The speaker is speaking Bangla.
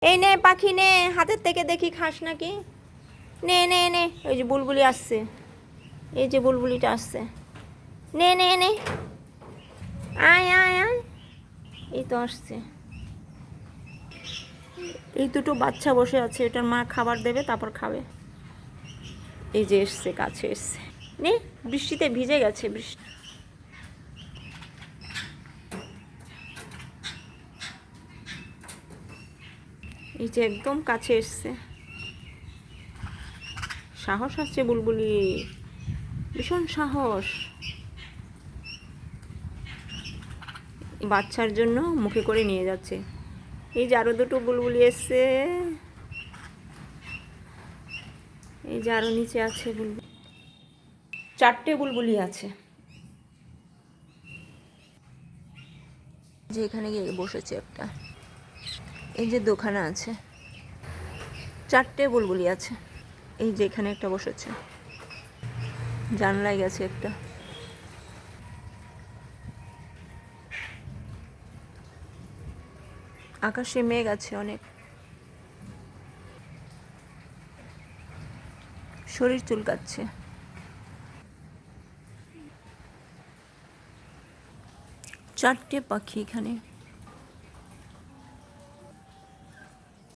এই নে পাখি নে, হাতের থেকে দেখি খাস নাকি। নে নে নে, ওই যে বুলবুলি আসছে, এই যে বুলবুলিটা আসছে। নে নে নে, আয় আয় আয়, এই তো আসছে। এই দুটো বাচ্চা বসে আছে, এটার মা খাবার দেবে তারপর খাবে। এই যে এসছে, কাছে এসছে। নে, বৃষ্টিতে ভিজে গেছে, বৃষ্টি। এই যে একদম কাছে এসছে, সাহস আসছে বুলবুলি, ভীষণ সাহস। বাচ্চার জন্য মুখে করে নিয়ে যাচ্ছে। এই যে আরো দুটো বুলবুলি এসছে, এই যে আরো নিচে আছে বুলবুলি, 4টে বুলবুলি আছে। যে এখানে গিয়ে বসেছে একটা, এই যে দোকানে আছে, 4টে বুলবুলি আছে। এই যে এখানে একটা বসেছে, জানলায় গেছে একটা। আকাশে মেঘ আছে অনেক, শরীর চুলকাচ্ছে। 4টে পাখি এখানে।